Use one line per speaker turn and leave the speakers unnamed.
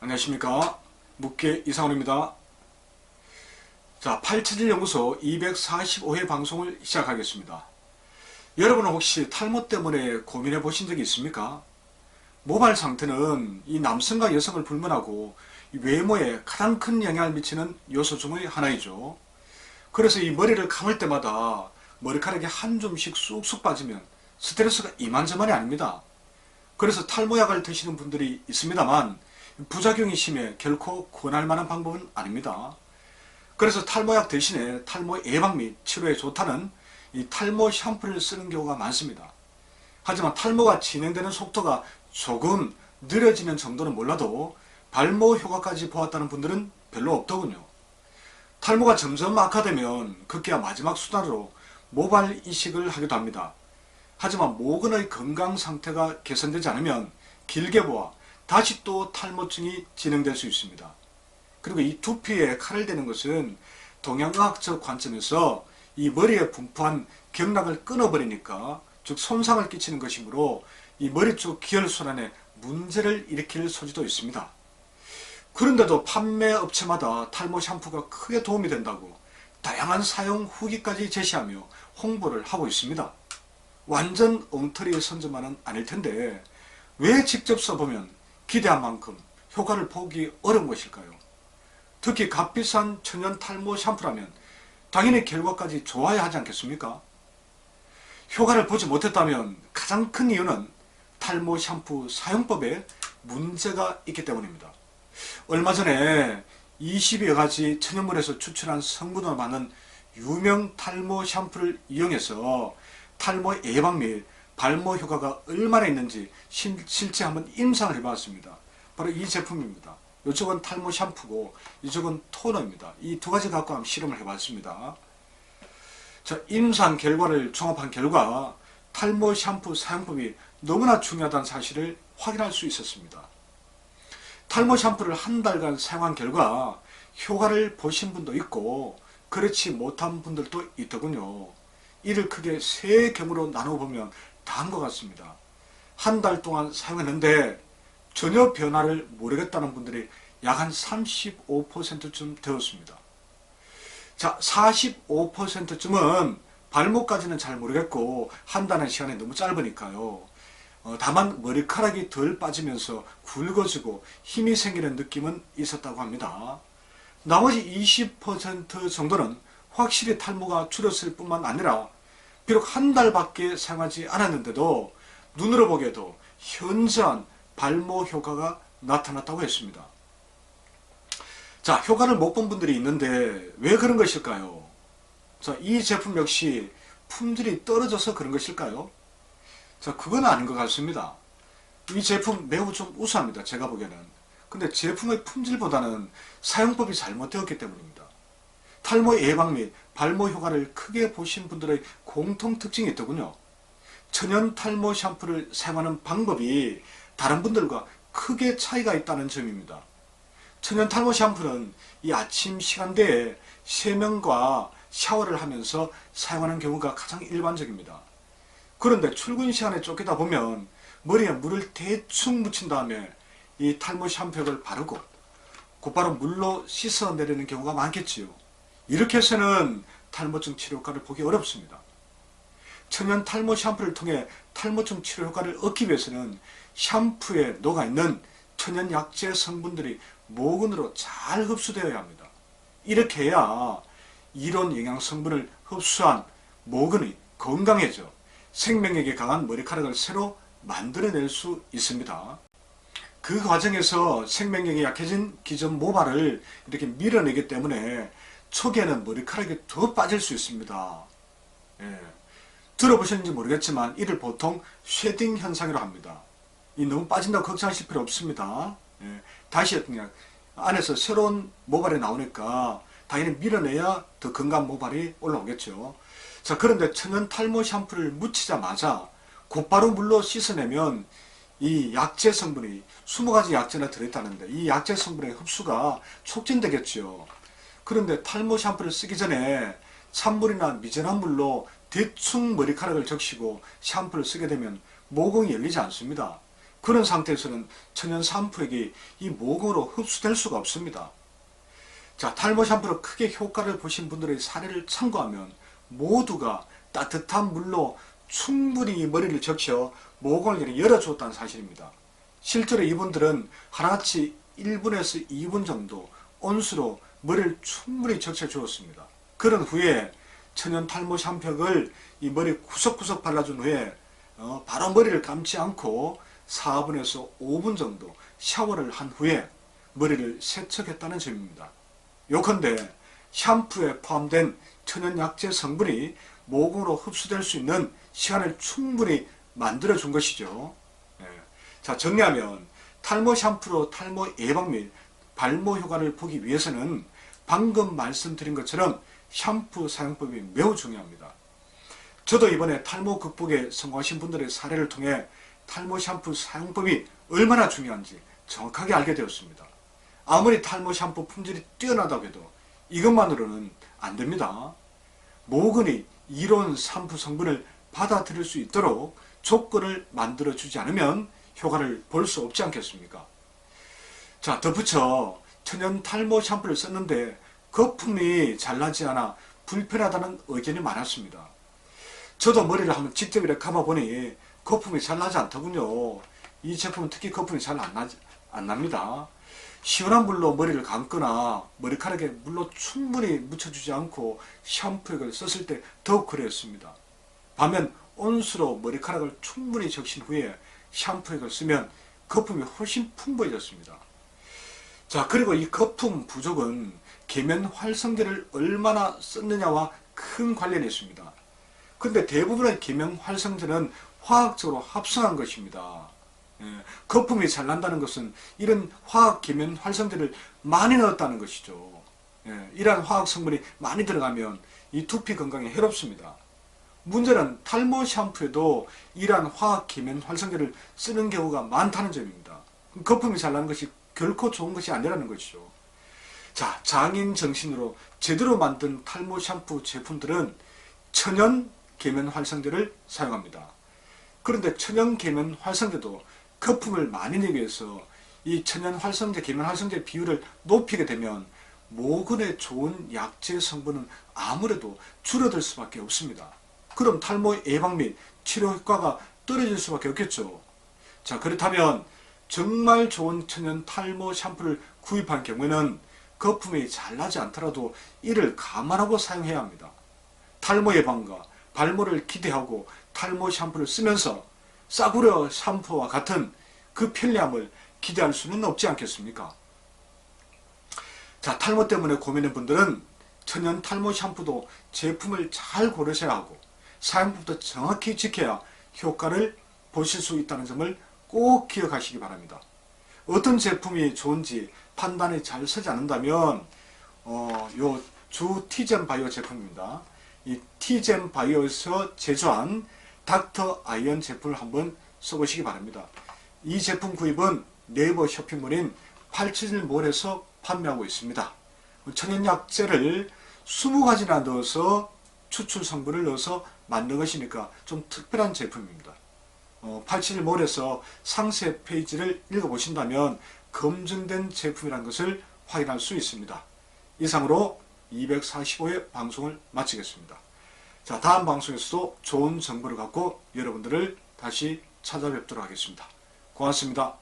안녕하십니까. 묵계 이상훈입니다. 자, 871연구소 245회 방송을 시작하겠습니다. 여러분은 혹시 탈모 때문에 고민해 보신 적이 있습니까? 모발 상태는 이 남성과 여성을 불문하고 외모에 가장 큰 영향을 미치는 요소 중의 하나이죠. 그래서 이 머리를 감을 때마다 머리카락이 한 줌씩 쑥쑥 빠지면 스트레스가 이만저만이 아닙니다. 그래서 탈모약을 드시는 분들이 있습니다만 부작용이 심해 결코 권할 만한 방법은 아닙니다. 그래서 탈모약 대신에 탈모 예방 및 치료에 좋다는 이 탈모 샴푸를 쓰는 경우가 많습니다. 하지만 탈모가 진행되는 속도가 조금 느려지는 정도는 몰라도 발모 효과까지 보았다는 분들은 별로 없더군요. 탈모가 점점 악화되면 급기야 마지막 수단으로 모발 이식을 하기도 합니다. 하지만 모근의 건강 상태가 개선되지 않으면 길게 보아 다시 또 탈모증이 진행될 수 있습니다. 그리고 이 두피에 칼을 대는 것은 동양의학적 관점에서 이 머리에 분포한 경락을 끊어버리니까, 즉 손상을 끼치는 것이므로 이 머리 쪽 기혈순환에 문제를 일으킬 소지도 있습니다. 그런데도 판매 업체마다 탈모 샴푸가 크게 도움이 된다고 다양한 사용 후기까지 제시하며 홍보를 하고 있습니다. 완전 엉터리의 선전만은 아닐 텐데 왜 직접 써보면 기대한 만큼 효과를 보기 어려운 것일까요? 특히 값비싼 천연 탈모 샴푸라면 당연히 결과까지 좋아야 하지 않겠습니까? 효과를 보지 못했다면 가장 큰 이유는 탈모 샴푸 사용법에 문제가 있기 때문입니다. 얼마 전에 20여 가지 천연물에서 추출한 성분으로 만든 유명 탈모 샴푸를 이용해서 탈모 예방 및 발모 효과가 얼마나 있는지 실제 한번 임상을 해봤습니다. 바로 이 제품입니다. 이쪽은 탈모 샴푸고 이쪽은 토너입니다. 이 두 가지 갖고 한번 실험을 해봤습니다. 자, 임상 결과를 종합한 결과 탈모 샴푸 사용법이 너무나 중요하다는 사실을 확인할 수 있었습니다. 탈모 샴푸를 한 달간 사용한 결과 효과를 보신 분도 있고 그렇지 못한 분들도 있더군요. 이를 크게 세 경우로 나눠보면 다한 것 같습니다. 한 달 동안 사용했는데 전혀 변화를 모르겠다는 분들이 약 한 35%쯤 되었습니다. 자, 45%쯤은 발목까지는 잘 모르겠고 한다는 시간이 너무 짧으니까요. 다만 머리카락이 덜 빠지면서 굵어지고 힘이 생기는 느낌은 있었다고 합니다. 나머지 20% 정도는 확실히 탈모가 줄었을 뿐만 아니라 비록 한 달밖에 사용하지 않았는데도 눈으로 보기에도 현저한 발모 효과가 나타났다고 했습니다. 자, 효과를 못 본 분들이 있는데 왜 그런 것일까요? 자, 이 제품 역시 품질이 떨어져서 그런 것일까요? 자, 그건 아닌 것 같습니다. 이 제품 매우 좀 우수합니다. 제가 보기에는. 근데 제품의 품질보다는 사용법이 잘못되었기 때문입니다. 탈모 예방 및 발모 효과를 크게 보신 분들의 공통 특징이 있더군요. 천연 탈모 샴푸를 사용하는 방법이 다른 분들과 크게 차이가 있다는 점입니다. 천연 탈모 샴푸는 이 아침 시간대에 세면과 샤워를 하면서 사용하는 경우가 가장 일반적입니다. 그런데 출근 시간에 쫓기다 보면 머리에 물을 대충 묻힌 다음에 이 탈모 샴푸액을 바르고 곧바로 물로 씻어내리는 경우가 많겠지요. 이렇게 해서는 탈모증 치료 효과를 보기 어렵습니다. 천연 탈모 샴푸를 통해 탈모증 치료 효과를 얻기 위해서는 샴푸에 녹아있는 천연 약재 성분들이 모근으로 잘 흡수되어야 합니다. 이렇게 해야 이론 영양 성분을 흡수한 모근이 건강해져 생명력이 강한 머리카락을 새로 만들어낼 수 있습니다. 그 과정에서 생명력이 약해진 기존 모발을 이렇게 밀어내기 때문에 초기에는 머리카락이 더 빠질 수 있습니다. 예. 들어보셨는지 모르겠지만 이를 보통 쉐딩 현상이라고 합니다. 이 너무 빠진다고 걱정하실 필요 없습니다. 예. 다시 그냥 안에서 새로운 모발이 나오니까 당연히 밀어내야 더 건강한 모발이 올라오겠죠. 자, 그런데 천연 탈모 샴푸를 묻히자마자 곧바로 물로 씻어내면 이 약재 성분이 20가지 약재나 들어있다는데 이 약재 성분의 흡수가 촉진되겠죠. 그런데 탈모 샴푸를 쓰기 전에 찬물이나 미지근한 물로 대충 머리카락을 적시고 샴푸를 쓰게 되면 모공이 열리지 않습니다. 그런 상태에서는 천연 샴푸액이 이 모공으로 흡수될 수가 없습니다. 자, 탈모 샴푸로 크게 효과를 보신 분들의 사례를 참고하면 모두가 따뜻한 물로 충분히 머리를 적셔 모공을 열어주었다는 사실입니다. 실제로 이분들은 하나같이 1분에서 2분 정도 온수로 머리를 충분히 적셔 주었습니다. 그런 후에 천연 탈모 샴푸액을 이 머리 구석구석 발라준 후에 바로 머리를 감지 않고 4분에서 5분 정도 샤워를 한 후에 머리를 세척했다는 점입니다. 요컨대 샴푸에 포함된 천연약재 성분이 모공으로 흡수될 수 있는 시간을 충분히 만들어준 것이죠. 자, 정리하면 탈모 샴푸로 탈모 예방 및 발모 효과를 보기 위해서는 방금 말씀드린 것처럼 샴푸 사용법이 매우 중요합니다. 저도 이번에 탈모 극복에 성공하신 분들의 사례를 통해 탈모 샴푸 사용법이 얼마나 중요한지 정확하게 알게 되었습니다. 아무리 탈모 샴푸 품질이 뛰어나다고 해도 이것만으로는 안 됩니다. 모근이 이로운 샴푸 성분을 받아들일 수 있도록 조건을 만들어 주지 않으면 효과를 볼 수 없지 않겠습니까? 자, 덧붙여 천연 탈모 샴푸를 썼는데 거품이 잘 나지 않아 불편하다는 의견이 많았습니다. 저도 머리를 한번 직접 이렇게 감아보니 거품이 잘 나지 않더군요. 이 제품은 특히 거품이 잘 안 납니다. 시원한 물로 머리를 감거나 머리카락에 물로 충분히 묻혀주지 않고 샴푸액을 썼을 때 더욱 그랬습니다. 반면 온수로 머리카락을 충분히 적신 후에 샴푸액을 쓰면 거품이 훨씬 풍부해졌습니다. 자, 그리고 이 거품 부족은 계면 활성제를 얼마나 썼느냐와 큰 관련이 있습니다. 근데 대부분의 계면 활성제는 화학적으로 합성한 것입니다. 거품이 잘 난다는 것은 이런 화학 계면 활성제를 많이 넣었다는 것이죠. 이러한 화학 성분이 많이 들어가면 이 두피 건강에 해롭습니다. 문제는 탈모 샴푸에도 이러한 화학 계면 활성제를 쓰는 경우가 많다는 점입니다. 거품이 잘 나는 것이 결코 좋은 것이 아니라는 것이죠. 자, 장인 정신으로 제대로 만든 탈모 샴푸 제품들은 천연 계면 활성제를 사용합니다. 그런데 천연 계면 활성제도 거품을 많이 내기 위해서 이 천연 활성제, 계면 활성제 비율을 높이게 되면 모근에 좋은 약재 성분은 아무래도 줄어들 수밖에 없습니다. 그럼 탈모 예방 및 치료 효과가 떨어질 수밖에 없겠죠. 자, 그렇다면 정말 좋은 천연 탈모 샴푸를 구입한 경우에는 거품이 잘 나지 않더라도 이를 감안하고 사용해야 합니다. 탈모 예방과 발모를 기대하고 탈모 샴푸를 쓰면서 싸구려 샴푸와 같은 그 편리함을 기대할 수는 없지 않겠습니까? 자, 탈모 때문에 고민인 분들은 천연 탈모 샴푸도 제품을 잘 고르셔야 하고 사용법도 정확히 지켜야 효과를 보실 수 있다는 점을 꼭 기억하시기 바랍니다. 어떤 제품이 좋은지 판단이 잘 서지 않는다면 요 주 티젠 바이오 제품입니다. 이 티젠 바이오에서 제조한 닥터 아이언 제품을 한번 써보시기 바랍니다. 이 제품 구입은 네이버 쇼핑몰인 871몰에서 판매하고 있습니다. 천연약재를 20가지나 넣어서 추출 성분을 넣어서 만든 것이니까 좀 특별한 제품입니다. 871몰에서 상세 페이지를 읽어보신다면 검증된 제품이라는 것을 확인할 수 있습니다. 이상으로 245회 방송을 마치겠습니다. 자, 다음 방송에서도 좋은 정보를 갖고 여러분들을 다시 찾아뵙도록 하겠습니다. 고맙습니다.